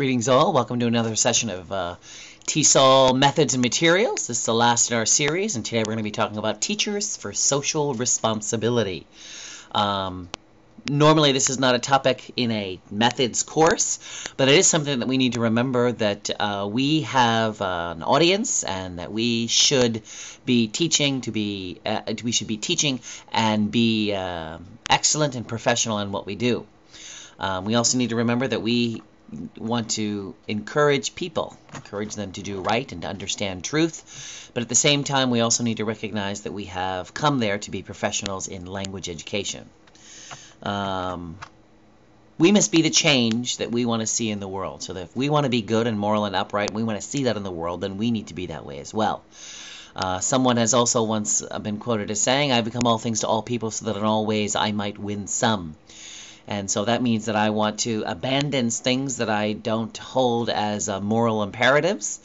Greetings all. Welcome to another session of TESOL Methods and Materials. This is the last in our series, and today we're going to be talking about teachers for social responsibility. Normally this is not a topic in a methods course, but it is something that we need to remember that we have an audience and that we should be teaching we should be teaching and be excellent and professional in what we do. We also need to remember that we want to encourage people, encourage them to do right and to understand truth, but at the same time we also need to recognize that we have come there to be professionals in language education. We must be the change that we want to see in the world, so that if we want to be good and moral and upright, we want to see that in the world, then we need to be that way as well. Someone has also once been quoted as saying, "I become all things to all people so that in all ways I might win some." And so that means that I want to abandon things that I don't hold as moral imperatives,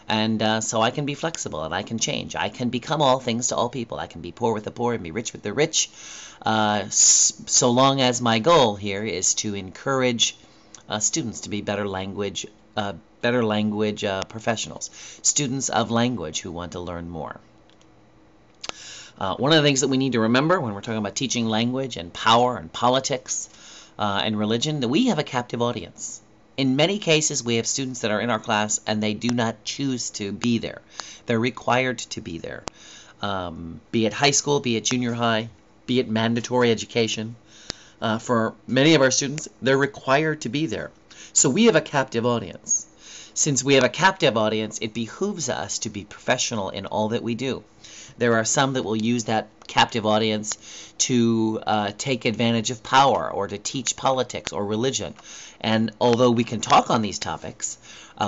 and so I can be flexible and I can change. I can become all things to all people. I can be poor with the poor and be rich with the rich, so long as my goal here is to encourage students to be better language professionals, students of language who want to learn more. One of the things that we need to remember when we're talking about teaching language and power and politics and religion, that we have a captive audience. In many cases, we have students that are in our class and they do not choose to be there. They're required to be there. Be it high school, be it junior high, be it mandatory education. For many of our students, they're required to be there. So we have a captive audience. Since we have a captive audience, it behooves us to be professional in all that we do. There are some that will use that captive audience to take advantage of power or to teach politics or religion. And although we can talk on these topics,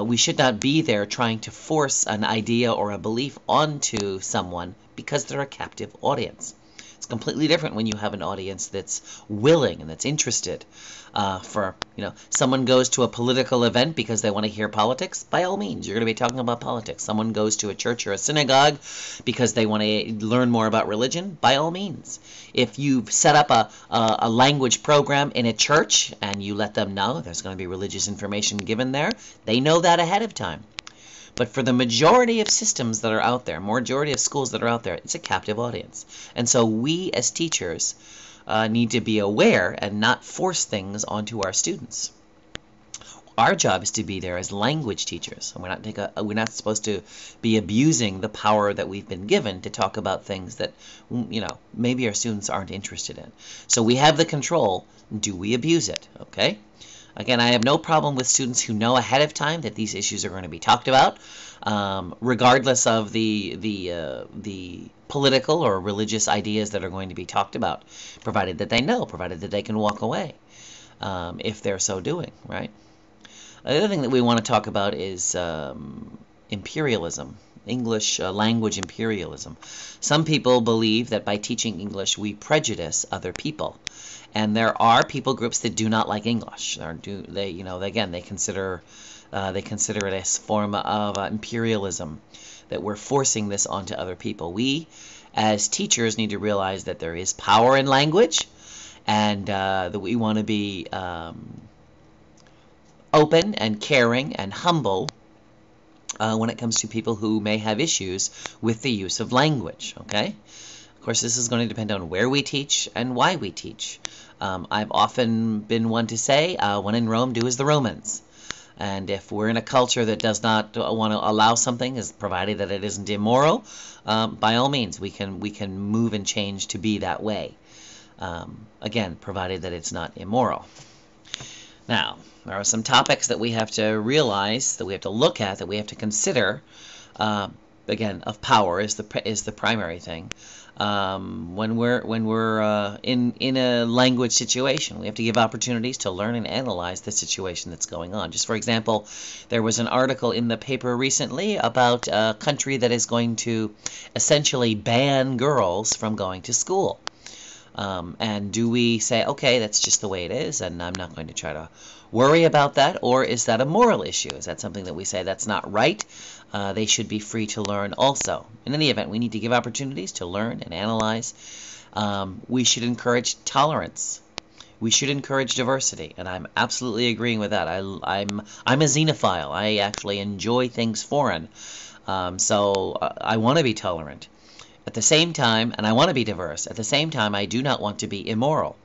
we should not be there trying to force an idea or a belief onto someone because they're a captive audience. It's completely different when you have an audience that's willing and that's interested. Someone goes to a political event because they want to hear politics, by all means, you're going to be talking about politics. Someone goes to a church or a synagogue because they want to learn more about religion, by all means. If you've set up a language program in a church and you let them know there's going to be religious information given there, they know that ahead of time. But for the majority of systems that are out there, majority of schools that are out there, it's a captive audience. And so we as teachers need to be aware and not force things onto our students. Our job is to be there as language teachers. And we're not supposed to be abusing the power that we've been given to talk about things that, maybe our students aren't interested in. So we have the control. Do we abuse it? Okay? Again, I have no problem with students who know ahead of time that these issues are going to be talked about, regardless of the political or religious ideas that are going to be talked about, provided that they know, provided that they can walk away, if they're so doing, right? The other thing that we want to talk about is imperialism, English language imperialism. Some people believe that by teaching English, we prejudice other people. And there are people groups that do not like English. They consider it a form of imperialism, that we're forcing this onto other people. We, as teachers, need to realize that there is power in language, and that we want to be open and caring and humble when it comes to people who may have issues with the use of language. Okay? Of course, this is going to depend on where we teach and why we teach. I've often been one to say, when in Rome, do as the Romans. And if we're in a culture that does not want to allow something, provided that it isn't immoral, by all means, we can move and change to be that way. Again, provided that it's not immoral. Now, there are some topics that we have to realize, that we have to look at, that we have to consider. Again, of power is the primary thing. When we're in a language situation, we have to give opportunities to learn and analyze the situation that's going on. Just for example, there was an article in the paper recently about a country that is going to essentially ban girls from going to school. And do we say, okay, that's just the way it is, and I'm not going to try to worry about that, or is that a moral issue? Is that something that we say that's not right? They should be free to learn also. In any event, we need to give opportunities to learn and analyze. We should encourage tolerance. We should encourage diversity, and I'm absolutely agreeing with that. I'm a xenophile. I actually enjoy things foreign, so I want to be tolerant. At the same time, and I want to be diverse. At the same time, I do not want to be immoral.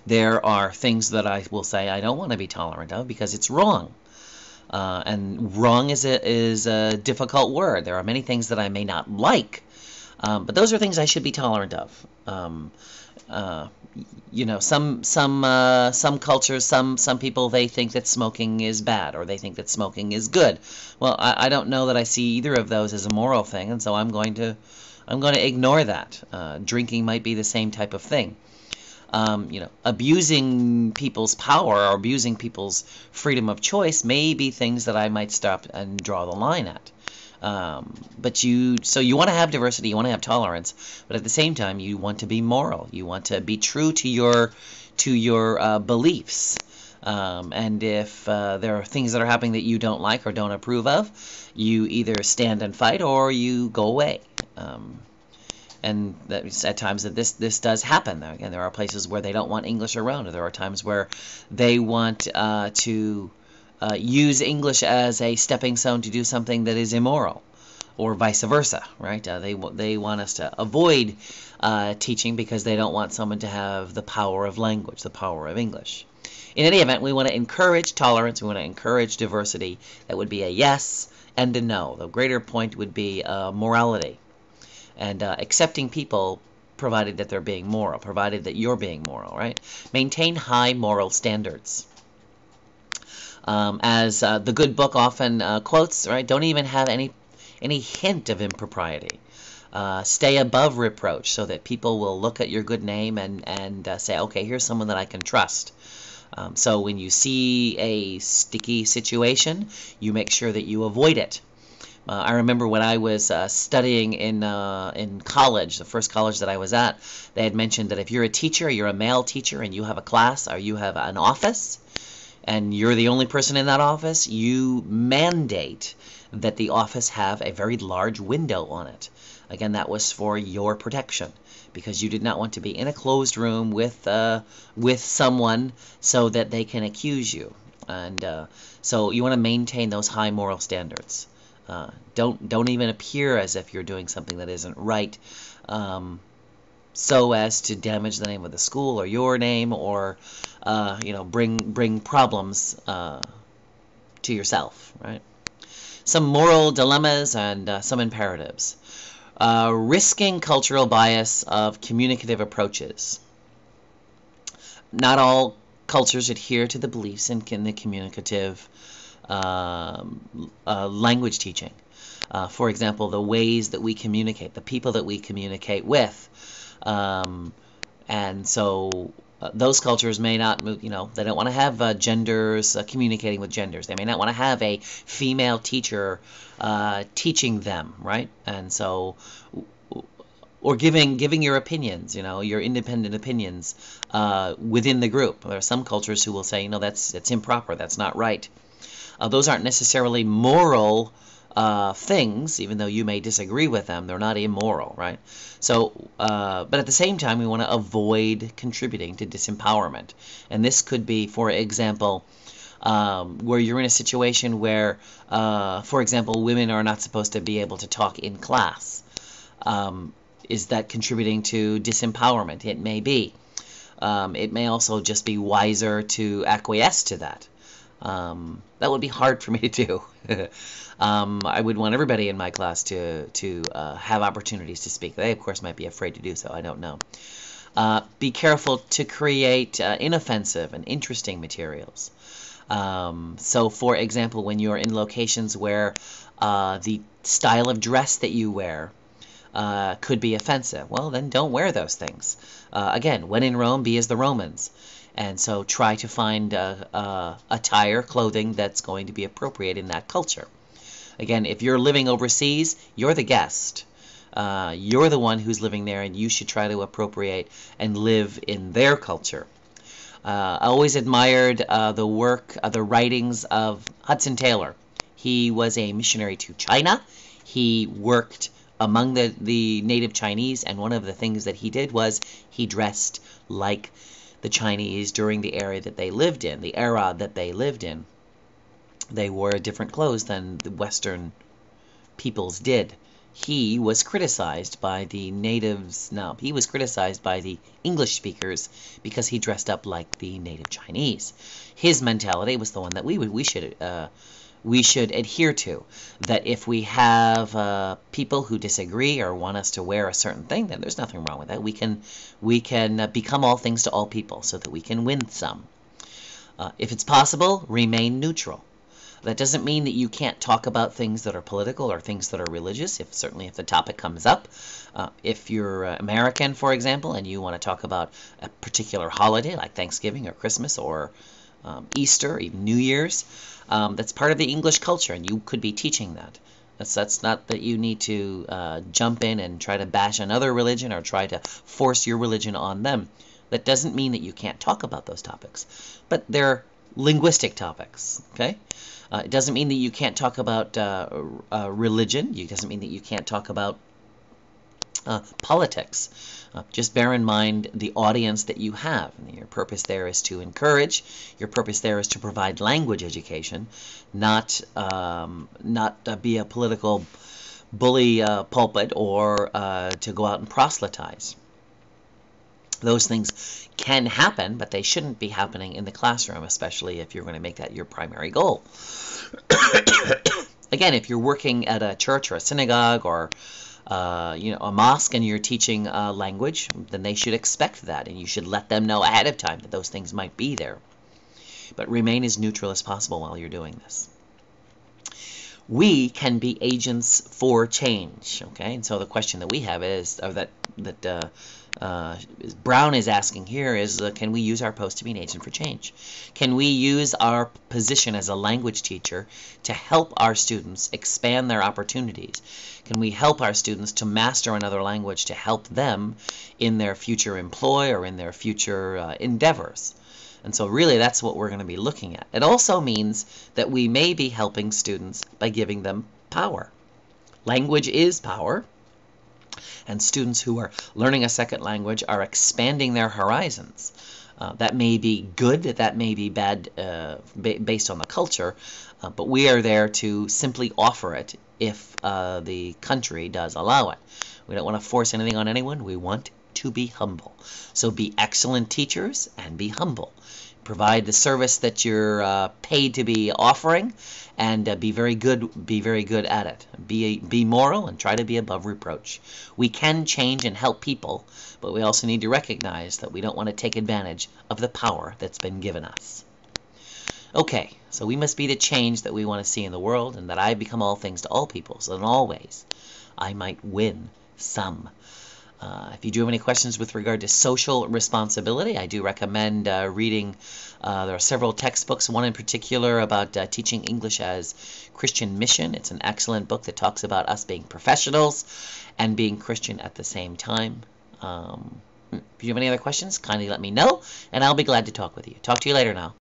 There are things that I will say I don't want to be tolerant of because it's wrong. And wrong is a difficult word. There are many things that I may not like, but those are things I should be tolerant of. You know, some cultures, some people, they think that smoking is bad, or they think that smoking is good. Well, I don't know that I see either of those as a moral thing, and so I'm going to ignore that. Drinking might be the same type of thing. You know, abusing people's power or abusing people's freedom of choice may be things that I might stop and draw the line at. But so you want to have diversity, you want to have tolerance, but at the same time, you want to be moral. You want to be true to your beliefs. And if there are things that are happening that you don't like or don't approve of, you either stand and fight or you go away. And at times that this does happen. Again, there are places where they don't want English around, or there are times where they want to use English as a stepping stone to do something that is immoral, or vice versa, right? They want us to avoid teaching because they don't want someone to have the power of language, the power of English. In any event, we want to encourage tolerance. We want to encourage diversity. That would be a yes and a no. The greater point would be morality. And accepting people, provided that they're being moral, provided that you're being moral, right? Maintain high moral standards. As the good book often quotes, right? Don't even have any hint of impropriety. Stay above reproach, so that people will look at your good name and say, okay, here's someone that I can trust. So when you see a sticky situation, you make sure that you avoid it. I remember when I was studying in college, the first college that I was at, they had mentioned that if you're a teacher, you're a male teacher, and you have a class or you have an office, and you're the only person in that office, you mandate that the office have a very large window on it. Again, that was for your protection, because you did not want to be in a closed room with someone so that they can accuse you. And so you want to maintain those high moral standards. Don't even appear as if you're doing something that isn't right, so as to damage the name of the school or your name, or bring problems to yourself, right? Some moral dilemmas and some imperatives. Risking cultural bias of communicative approaches. Not all cultures adhere to the beliefs in the communicative language teaching. For example, the ways that we communicate, the people that we communicate with. And so those cultures may not, they don't want to have genders communicating with genders. They may not want to have a female teacher teaching them, right? And so, or giving your opinions, your independent opinions within the group. There are some cultures who will say, that's improper, that's not right. Those aren't necessarily moral things, even though you may disagree with them. They're not immoral, right? So, but at the same time, we want to avoid contributing to disempowerment. And this could be, for example, where you're in a situation where, for example, women are not supposed to be able to talk in class. Is that contributing to disempowerment? It may be. It may also just be wiser to acquiesce to that. That would be hard for me to do. I would want everybody in my class to have opportunities to speak. They, of course, might be afraid to do so. I don't know. Be careful to create inoffensive and interesting materials. So, for example, when you're in locations where the style of dress that you wear could be offensive, well, then don't wear those things. Again, when in Rome, be as the Romans. And so try to find attire, clothing that's going to be appropriate in that culture. Again, if you're living overseas, you're the guest. You're the one who's living there, and you should try to appropriate and live in their culture. I always admired the writings of Hudson Taylor. He was a missionary to China. He worked among the native Chinese, and one of the things that he did was he dressed like the Chinese during the era that they lived in, they wore different clothes than the Western peoples did. He was criticized by the natives. No, he was criticized by the English speakers because he dressed up like the native Chinese. His mentality was the one that we should adhere to. That if we have people who disagree or want us to wear a certain thing, then there's nothing wrong with that. We can become all things to all people so that we can win some. If it's possible, remain neutral. That doesn't mean that you can't talk about things that are political or things that are religious, certainly if the topic comes up. If you're American, for example, and you want to talk about a particular holiday like Thanksgiving or Christmas or Easter, even New Year's, that's part of the English culture, and you could be teaching that. That's not that you need to jump in and try to bash another religion or try to force your religion on them. That doesn't mean that you can't talk about those topics, but they're linguistic topics, okay? It doesn't mean that you can't talk about religion. It doesn't mean that you can't talk about politics. Just bear in mind the audience that you have. Your purpose there is to encourage. Your purpose there is to provide language education, not be a political bully pulpit or to go out and proselytize. Those things can happen, but they shouldn't be happening in the classroom, especially if you're going to make that your primary goal. Again, if you're working at a church or a synagogue or a mosque and you're teaching language, then they should expect that, and you should let them know ahead of time that those things might be there. But remain as neutral as possible while you're doing this. We can be agents for change, okay? And so the question that we have is, or that Brown is asking here is, can we use our post to be an agent for change? Can we use our position as a language teacher to help our students expand their opportunities? Can we help our students to master another language to help them in their future employ or in their future endeavors? And so really that's what we're going to be looking at. It also means that we may be helping students by giving them power. Language is power. And students who are learning a second language are expanding their horizons. That may be good, that may be bad based on the culture, but we are there to simply offer it if the country does allow it. We don't want to force anything on anyone. We want to be humble. So be excellent teachers and be humble. Provide the service that you're paid to be offering, and be very good at it. Be moral and try to be above reproach. We can change and help people, but we also need to recognize that we don't want to take advantage of the power that's been given us. Okay, so we must be the change that we want to see in the world, and that I become all things to all people, so in all ways I might win some. If you do have any questions with regard to social responsibility, I do recommend reading. There are several textbooks, one in particular about teaching English as Christian mission. It's an excellent book that talks about us being professionals and being Christian at the same time. If you have any other questions, kindly let me know, and I'll be glad to talk with you. Talk to you later now.